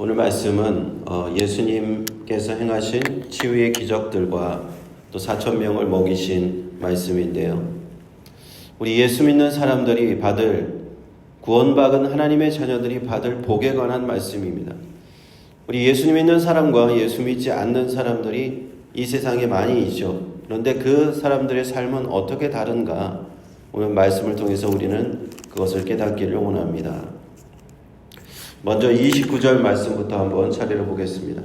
오늘 말씀은 예수님께서 행하신 치유의 기적들과 또 4,000명을 먹이신 말씀인데요. 우리 예수 믿는 사람들이 구원받은 하나님의 자녀들이 받을 복에 관한 말씀입니다. 우리 예수 믿는 사람과 예수 믿지 않는 사람들이 이 세상에 많이 있죠. 그런데 그 사람들의 삶은 어떻게 다른가? 오늘 말씀을 통해서 우리는 그것을 깨닫기를 원합니다. 먼저 29절 말씀부터 한번 차례로 보겠습니다.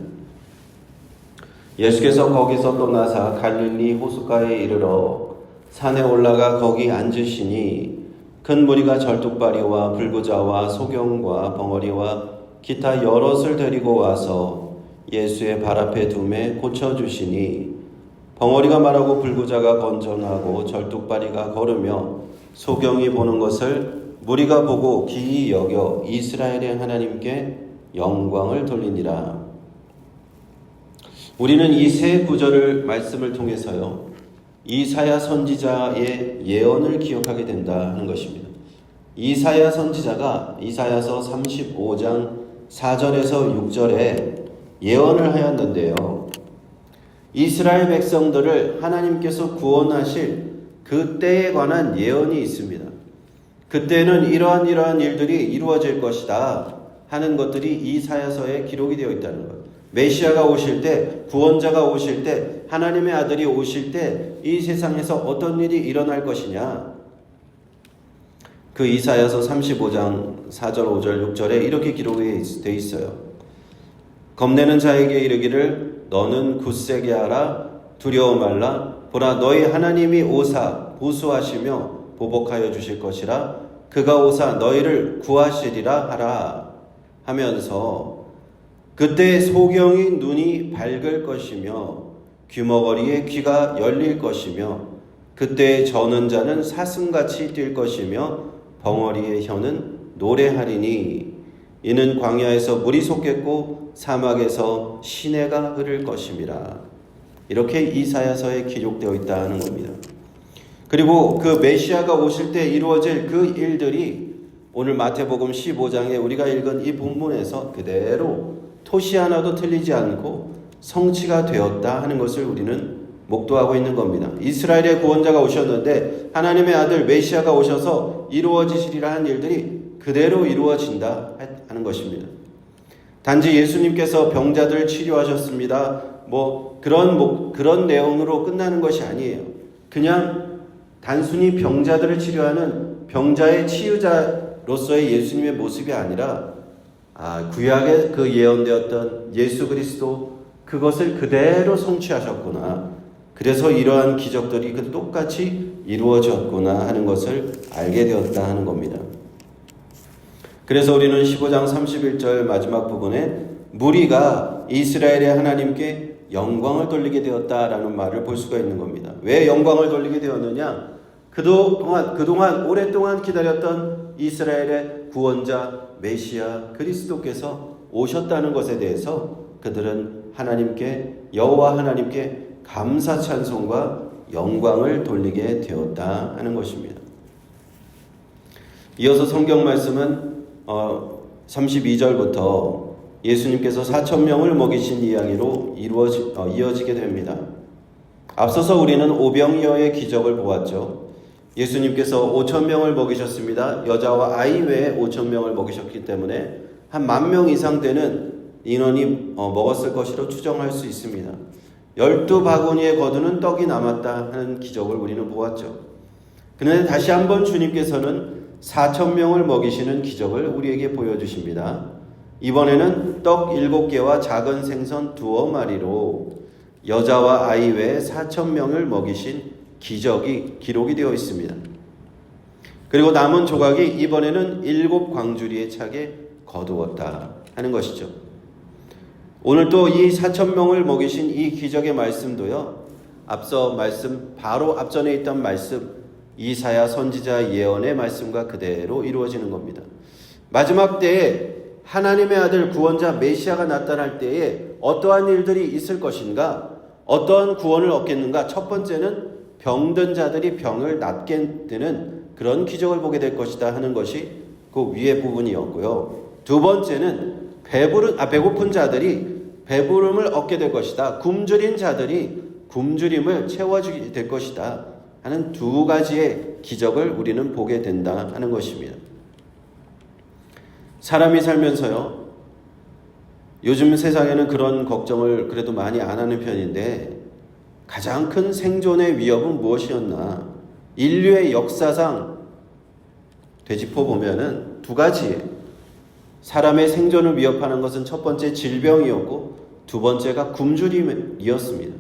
예수께서 거기서 떠나사 갈릴리 호숫가에 이르러 산에 올라가 거기 앉으시니 큰 무리가 절뚝발이와 불구자와 소경과 벙어리와 기타 여럿을 데리고 와서 예수의 발 앞에 두매 고쳐주시니 벙어리가 말하고 불구자가 건전하고 절뚝발이가 걸으며 소경이 보는 것을 무리가 보고 기이 여겨 이스라엘의 하나님께 영광을 돌리니라. 우리는 이 세 구절을 말씀을 통해서요, 이사야 선지자의 예언을 기억하게 된다 하는 것입니다. 이사야 선지자가 이사야서 35장 4절에서 6절에 예언을 하였는데요. 이스라엘 백성들을 하나님께서 구원하실 그 때에 관한 예언이 있습니다. 그때는 이러한 일들이 이루어질 것이다 하는 것들이 이사야서에 기록이 되어 있다는 것. 메시아가 오실 때, 구원자가 오실 때, 하나님의 아들이 오실 때 이 세상에서 어떤 일이 일어날 것이냐. 그 이사야서 35장 4절, 5절, 6절에 이렇게 기록이 되어 있어요. 겁내는 자에게 이르기를 너는 굳세게 하라, 두려워 말라. 보라 너희 하나님이 오사 보수하시며 보복하여 주실 것이라. 그가 오사 너희를 구하시리라 하라 하면서 그때 소경의 눈이 밝을 것이며 귀머거리의 귀가 열릴 것이며 그때 저는 자는 사슴같이 뛸 것이며 벙어리의 혀는 노래하리니 이는 광야에서 물이 솟겠고 사막에서 시내가 흐를 것임이라. 이렇게 이사야서에 기록되어 있다는 겁니다. 그리고 그 메시아가 오실 때 이루어질 그 일들이 오늘 마태복음 15장에 우리가 읽은 이 본문에서 그대로 토시 하나도 틀리지 않고 성취가 되었다 하는 것을 우리는 목도하고 있는 겁니다. 이스라엘의 구원자가 오셨는데 하나님의 아들 메시아가 오셔서 이루어지시리라 한 일들이 그대로 이루어진다 하는 것입니다. 단지 예수님께서 병자들을 치료하셨습니다. 그런 내용으로 끝나는 것이 아니에요. 그냥 단순히 병자들을 치료하는 병자의 치유자로서의 예수님의 모습이 아니라 구약에 그 예언되었던 예수 그리스도 그것을 그대로 성취하셨구나. 그래서 이러한 기적들이 똑같이 이루어졌구나 하는 것을 알게 되었다 하는 겁니다. 그래서 우리는 15장 31절 마지막 부분에 무리가 이스라엘의 하나님께 영광을 돌리게 되었다라는 말을 볼 수가 있는 겁니다. 왜 영광을 돌리게 되었느냐? 그동안 오랫동안 기다렸던 이스라엘의 구원자 메시아 그리스도께서 오셨다는 것에 대해서 그들은 여호와 하나님께 감사 찬송과 영광을 돌리게 되었다 하는 것입니다. 이어서 성경 말씀은 32절부터 예수님께서 4,000명을 먹이신 이야기로 이어지게 됩니다. 앞서서 우리는 오병이어의 기적을 보았죠. 예수님께서 5,000명을 먹이셨습니다. 여자와 아이 외에 5,000명을 먹이셨기 때문에 한 10,000명 이상 되는 인원이 먹었을 것으로 추정할 수 있습니다. 12바구니에 거두는 떡이 남았다 하는 기적을 우리는 보았죠. 그런데 다시 한번 주님께서는 4,000명을 먹이시는 기적을 우리에게 보여주십니다. 이번에는 떡 7개와 작은 생선 2마리로 여자와 아이 외에 4,000명을 먹이신 기적이 기록이 되어 있습니다. 그리고 남은 조각이 이번에는 7광주리에 차게 거두었다 하는 것이죠. 오늘 또 이 4,000명을 먹이신 이 기적의 말씀도요, 바로 앞전에 있던 말씀, 이사야 선지자 예언의 말씀과 그대로 이루어지는 겁니다. 마지막 때에 하나님의 아들 구원자 메시아가 나타날 때에 어떠한 일들이 있을 것인가? 어떠한 구원을 얻겠는가? 첫 번째는 병든 자들이 병을 낫게 되는 그런 기적을 보게 될 것이다 하는 것이 그 위의 부분이었고요. 두 번째는 배고픈 자들이 배부름을 얻게 될 것이다. 굶주린 자들이 굶주림을 채워주게 될 것이다. 하는 두 가지의 기적을 우리는 보게 된다 하는 것입니다. 사람이 살면서요, 요즘 세상에는 그런 걱정을 그래도 많이 안 하는 편인데, 가장 큰 생존의 위협은 무엇이었나? 인류의 역사상 되짚어 보면은 두 가지예요. 사람의 생존을 위협하는 것은 첫 번째 질병이었고, 두 번째가 굶주림이었습니다.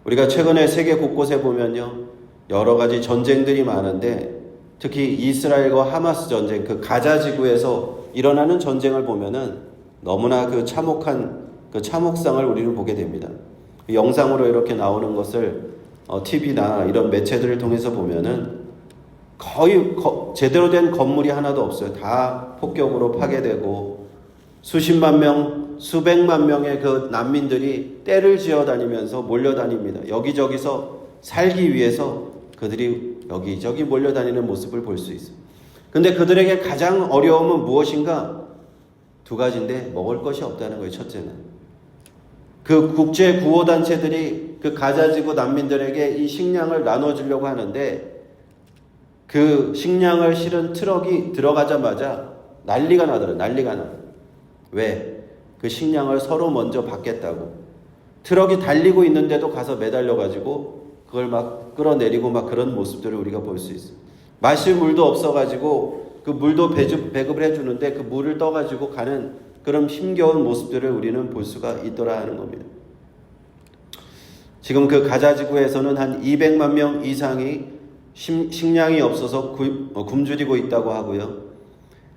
우리가 최근에 세계 곳곳에 보면요, 여러 가지 전쟁들이 많은데, 특히 이스라엘과 하마스 전쟁, 그 가자 지구에서 일어나는 전쟁을 보면은 너무나 그 참혹한 그 참혹상을 우리는 보게 됩니다. 영상으로 이렇게 나오는 것을 TV나 이런 매체들을 통해서 보면은 거의 제대로 된 건물이 하나도 없어요. 다 폭격으로 파괴되고 수십만 명, 수백만 명의 그 난민들이 떼를 지어 다니면서 몰려다닙니다. 여기저기서 살기 위해서 그들이 여기저기 몰려다니는 모습을 볼 수 있어요. 근데 그들에게 가장 어려움은 무엇인가? 두 가지인데, 먹을 것이 없다는 거예요. 첫째는 그 국제 구호단체들이 그 가자지구 난민들에게 이 식량을 나눠주려고 하는데, 그 식량을 실은 트럭이 들어가자마자 난리가 나더라고요. 난리가 나. 왜? 그 식량을 서로 먼저 받겠다고. 트럭이 달리고 있는데도 가서 매달려가지고 그걸 막 끌어내리고 막 그런 모습들을 우리가 볼 수 있어요. 마실 물도 없어가지고 그 물도 배급을 해주는데 그 물을 떠가지고 가는 그런 힘겨운 모습들을 우리는 볼 수가 있더라 하는 겁니다. 지금 그 가자지구에서는 한 200만 명 이상이 식량이 없어서 굶주리고 있다고 하고요.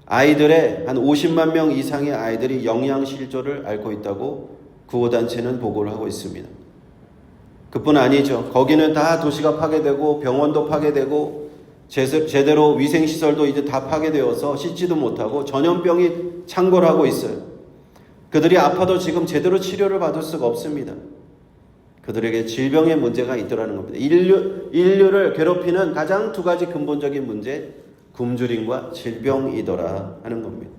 아이들의 한 50만 명 이상의 아이들이 영양실조를 앓고 있다고 구호단체는 보고를 하고 있습니다. 그뿐 아니죠. 거기는 다 도시가 파괴되고 병원도 파괴되고 제대로 위생시설도 이제 다 파괴되어서 씻지도 못하고 전염병이 창궐하고 있어요. 그들이 아파도 지금 제대로 치료를 받을 수가 없습니다. 그들에게 질병의 문제가 있더라는 겁니다. 인류를 괴롭히는 가장 두 가지 근본적인 문제, 굶주림과 질병이더라 하는 겁니다.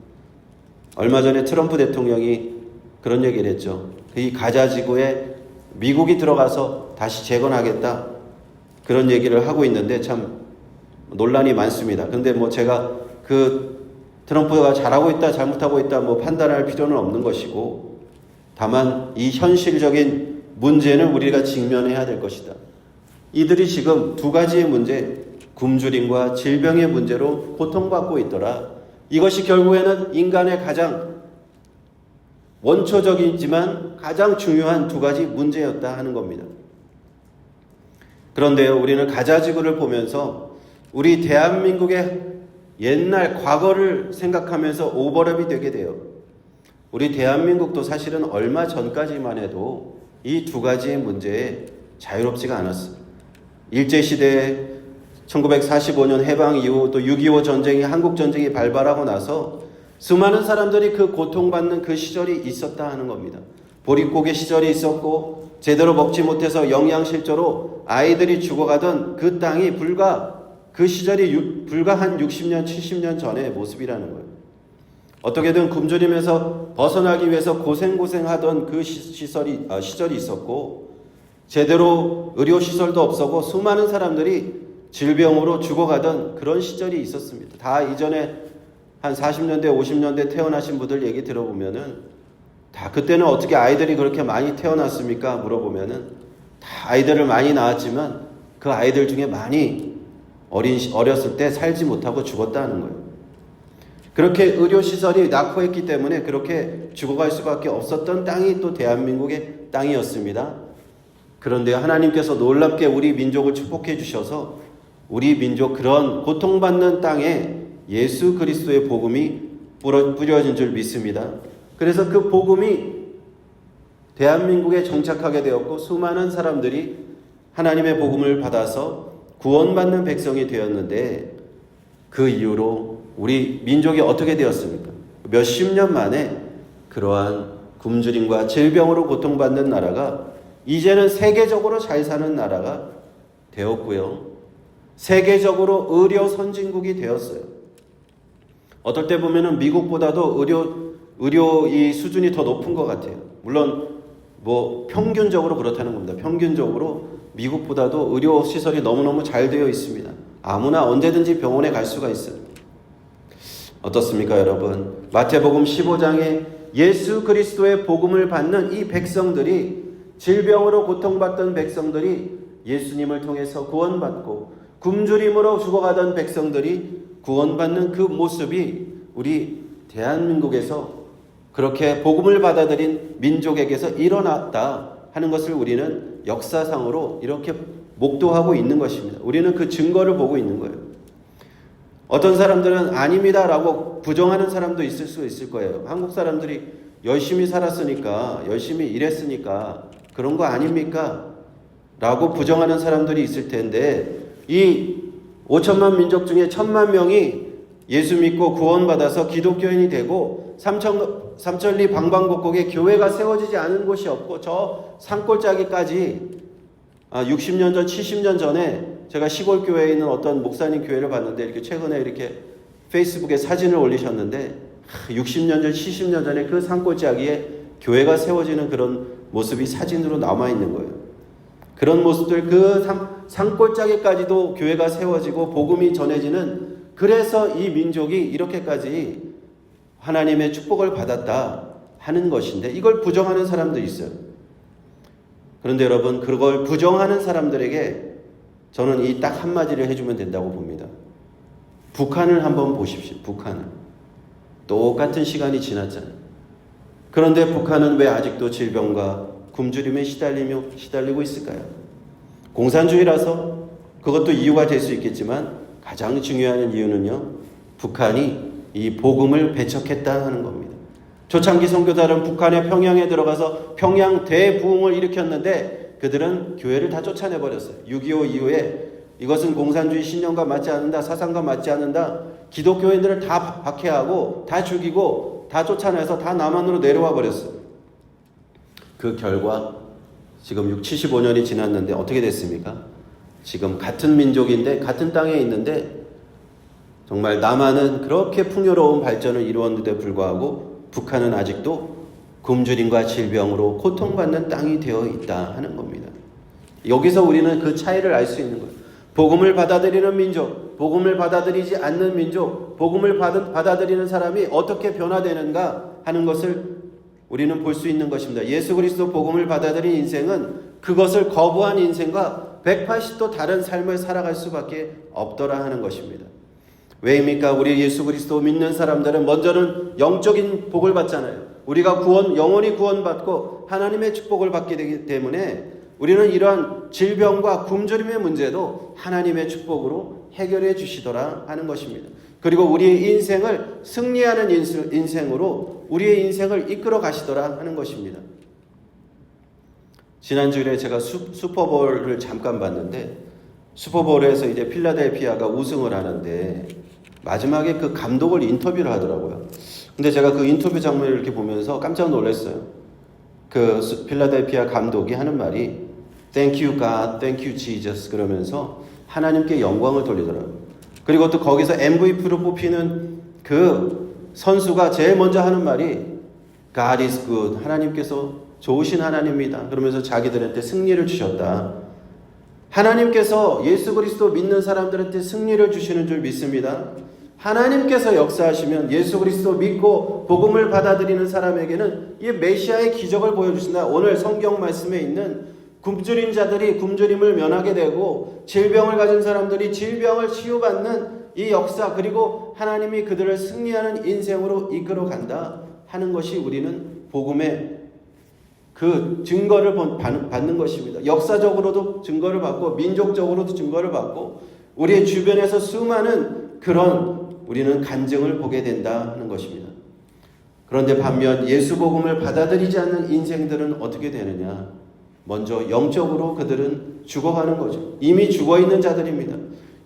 얼마 전에 트럼프 대통령이 그런 얘기를 했죠. 이 가자지구에 미국이 들어가서 다시 재건하겠다, 그런 얘기를 하고 있는데 참 논란이 많습니다. 근데 제가 그 트럼프가 잘하고 있다 잘못하고 있다 판단할 필요는 없는 것이고, 다만 이 현실적인 문제는 우리가 직면해야 될 것이다. 이들이 지금 두 가지의 문제, 굶주림과 질병의 문제로 고통받고 있더라. 이것이 결국에는 인간의 가장 원초적이지만 가장 중요한 두 가지 문제였다 하는 겁니다. 그런데요, 우리는 가자지구를 보면서 우리 대한민국의 옛날 과거를 생각하면서 오버랩이 되게 돼요. 우리 대한민국도 사실은 얼마 전까지만 해도 이 두 가지의 문제에 자유롭지가 않았어요. 일제시대에 1945년 해방 이후 또 6.25 전쟁이, 한국전쟁이 발발하고 나서 수많은 사람들이 그 고통받는 그 시절이 있었다 하는 겁니다. 보릿고개 시절이 있었고, 제대로 먹지 못해서 영양실조로 아이들이 죽어가던 그 땅이 그 시절이 불과 한 60년, 70년 전의 모습이라는 거예요. 어떻게든 굶주림에서 벗어나기 위해서 고생하던 그 시절이 있었고, 제대로 의료시설도 없었고 수많은 사람들이 질병으로 죽어가던 그런 시절이 있었습니다. 다 이전에 한 40년대, 50년대 태어나신 분들 얘기 들어보면은 다 그때는 어떻게 아이들이 그렇게 많이 태어났습니까? 물어보면은 다 아이들을 많이 낳았지만 그 아이들 중에 많이 어렸을 때 살지 못하고 죽었다는 거예요. 그렇게 의료시설이 낙후했기 때문에 그렇게 죽어갈 수밖에 없었던 땅이 또 대한민국의 땅이었습니다. 그런데 하나님께서 놀랍게 우리 민족을 축복해 주셔서 우리 민족 그런 고통받는 땅에 예수 그리스도의 복음이 뿌려진 줄 믿습니다. 그래서 그 복음이 대한민국에 정착하게 되었고 수많은 사람들이 하나님의 복음을 받아서 구원받는 백성이 되었는데, 그 이후로 우리 민족이 어떻게 되었습니까? 몇십 년 만에 그러한 굶주림과 질병으로 고통받는 나라가 이제는 세계적으로 잘 사는 나라가 되었고요. 세계적으로 의료 선진국이 되었어요. 어떨 때 보면은 미국보다도 의료 의료 이 수준이 더 높은 것 같아요. 물론 뭐 평균적으로 그렇다는 겁니다. 평균적으로 미국보다도 의료 시설이 너무너무 잘 되어 있습니다. 아무나 언제든지 병원에 갈 수가 있어요. 어떻습니까, 여러분? 마태복음 15장에 예수 그리스도의 복음을 받는 이 백성들이, 질병으로 고통받던 백성들이 예수님을 통해서 구원받고, 굶주림으로 죽어가던 백성들이 구원받는 그 모습이 우리 대한민국에서 그렇게 복음을 받아들인 민족에게서 일어났다 하는 것을 우리는 역사상으로 이렇게 목도하고 있는 것입니다. 우리는 그 증거를 보고 있는 거예요. 어떤 사람들은 아닙니다라고 부정하는 사람도 있을 수 있을 거예요. 한국 사람들이 열심히 살았으니까, 열심히 일했으니까 그런 거 아닙니까? 라고 부정하는 사람들이 있을 텐데, 이 5천만 민족 중에 1,000만 명이 예수 믿고 구원받아서 기독교인이 되고 삼천리 방방곡곡에 교회가 세워지지 않은 곳이 없고, 저 산골짜기까지 60년 전, 70년 전에 제가 시골 교회에 있는 어떤 목사님 교회를 봤는데, 이렇게 최근에 이렇게 페이스북에 사진을 올리셨는데, 60년 전, 70년 전에 그 산골짜기에 교회가 세워지는 그런 모습이 사진으로 남아있는 거예요. 그런 모습들, 그 산골짜기까지도 교회가 세워지고 복음이 전해지는, 그래서 이 민족이 이렇게까지 하나님의 축복을 받았다 하는 것인데, 이걸 부정하는 사람도 있어요. 그런데 여러분, 그걸 부정하는 사람들에게 저는 이 딱 한마디를 해주면 된다고 봅니다. 북한을 한번 보십시오. 북한을. 똑같은 시간이 지났잖아요. 그런데 북한은 왜 아직도 질병과 굶주림에 시달리고 있을까요? 공산주의라서 그것도 이유가 될 수 있겠지만, 가장 중요한 이유는요, 북한이 이 복음을 배척했다 하는 겁니다. 초창기 선교사들은 북한의 평양에 들어가서 평양 대부흥을 일으켰는데 그들은 교회를 다 쫓아내버렸어요. 6.25 이후에 이것은 공산주의 신념과 맞지 않는다, 사상과 맞지 않는다, 기독교인들을 다 박해하고 다 죽이고 다 쫓아내서 다 남한으로 내려와 버렸어요. 그 결과 지금 75년이 지났는데 어떻게 됐습니까? 지금 같은 민족인데 같은 땅에 있는데 정말 남한은 그렇게 풍요로운 발전을 이루었는데 불구하고 북한은 아직도 굶주림과 질병으로 고통받는 땅이 되어 있다 하는 겁니다. 여기서 우리는 그 차이를 알 수 있는 거예요. 복음을 받아들이는 민족, 복음을 받아들이지 않는 민족, 복음을 받아들이는 사람이 어떻게 변화되는가 하는 것을 우리는 볼 수 있는 것입니다. 예수 그리스도 복음을 받아들인 인생은 그것을 거부한 인생과 180도 다른 삶을 살아갈 수밖에 없더라 하는 것입니다. 왜입니까? 우리 예수 그리스도 믿는 사람들은 먼저는 영적인 복을 받잖아요. 우리가 영원히 구원받고 하나님의 축복을 받게 되기 때문에 우리는 이러한 질병과 굶주림의 문제도 하나님의 축복으로 해결해 주시더라 하는 것입니다. 그리고 우리의 인생을 승리하는 인생으로 우리의 인생을 이끌어 가시더라 하는 것입니다. 지난주에 제가 슈퍼볼을 잠깐 봤는데, 슈퍼볼에서 이제 필라델피아가 우승을 하는데 마지막에 그 감독을 인터뷰를 하더라고요. 근데 제가 그 인터뷰 장면을 이렇게 보면서 깜짝 놀랐어요. 그 필라델피아 감독이 하는 말이 Thank you God, Thank you Jesus 그러면서 하나님께 영광을 돌리더라고요. 그리고 또 거기서 MVP로 뽑히는 그 선수가 제일 먼저 하는 말이 God is good, 하나님께서 좋으신 하나님입니다. 그러면서 자기들한테 승리를 주셨다. 하나님께서 예수 그리스도 믿는 사람들한테 승리를 주시는 줄 믿습니다. 하나님께서 역사하시면 예수 그리스도 믿고 복음을 받아들이는 사람에게는 이 메시아의 기적을 보여주신다. 오늘 성경 말씀에 있는 굶주린 자들이 굶주림을 면하게 되고 질병을 가진 사람들이 질병을 치유받는 이 역사, 그리고 하나님이 그들을 승리하는 인생으로 이끌어 간다 하는 것이 우리는 복음의 그 증거를 받는 것입니다. 역사적으로도 증거를 받고 민족적으로도 증거를 받고 우리의 주변에서 수많은 그런 우리는 간증을 보게 된다 하는 것입니다. 그런데 반면 예수 복음을 받아들이지 않는 인생들은 어떻게 되느냐? 먼저 영적으로 그들은 죽어가는 거죠. 이미 죽어있는 자들입니다.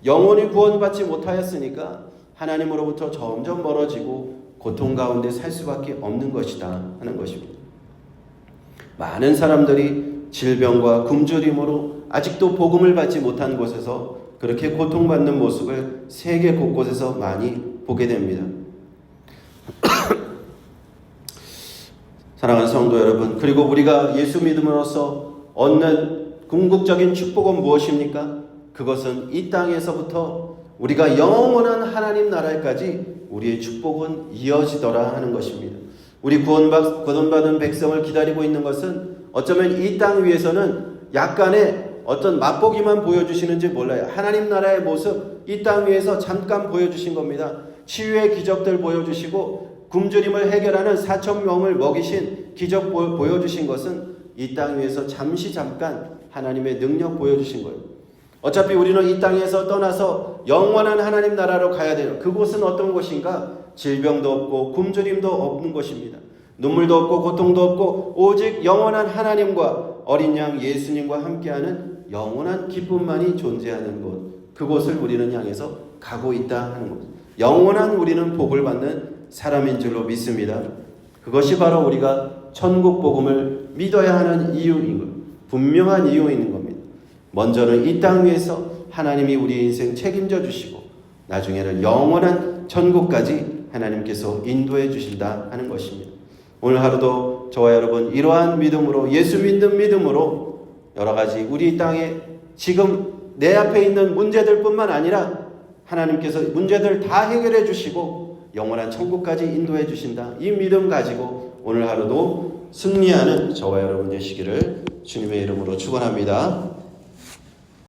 영혼이 구원받지 못하였으니까 하나님으로부터 점점 멀어지고 고통 가운데 살 수밖에 없는 것이다 하는 것입니다. 많은 사람들이 질병과 굶주림으로 아직도 복음을 받지 못한 곳에서 그렇게 고통받는 모습을 세계 곳곳에서 많이 보게 됩니다. 사랑하는 성도 여러분, 그리고 우리가 예수 믿음으로써 얻는 궁극적인 축복은 무엇입니까? 그것은 이 땅에서부터 우리가 영원한 하나님 나라에까지 우리의 축복은 이어지더라 하는 것입니다. 우리 구원받은 백성을 기다리고 있는 것은 어쩌면 이 땅 위에서는 약간의 어떤 맛보기만 보여주시는지 몰라요. 하나님 나라의 모습 이 땅 위에서 잠깐 보여주신 겁니다. 치유의 기적들 보여주시고 굶주림을 해결하는 4,000명을 먹이신 기적 보여주신 것은 이 땅 위에서 잠깐 하나님의 능력 보여주신 거예요. 어차피 우리는 이 땅에서 떠나서 영원한 하나님 나라로 가야 돼요. 그곳은 어떤 곳인가? 질병도 없고 굶주림도 없는 곳입니다. 눈물도 없고 고통도 없고 오직 영원한 하나님과 어린 양 예수님과 함께하는 영원한 기쁨만이 존재하는 곳. 그곳을 우리는 향해서 가고 있다 하는 것. 영원한 우리는 복을 받는 사람인 줄로 믿습니다. 그것이 바로 우리가 천국 복음을 믿어야 하는 이유인 것. 분명한 이유인 겁니다. 먼저는 이 땅 위에서 하나님이 우리 인생 책임져 주시고 나중에는 영원한 천국까지 하나님께서 인도해 주신다 하는 것입니다. 오늘 하루도 저와 여러분 이러한 믿음으로 예수 믿는 믿음으로 여러 가지 우리 땅에 지금 내 앞에 있는 문제들 뿐만 아니라 하나님께서 문제들 다 해결해 주시고 영원한 천국까지 인도해 주신다. 이 믿음 가지고 오늘 하루도 승리하는 저와 여러분 되시기를 주님의 이름으로 축원합니다.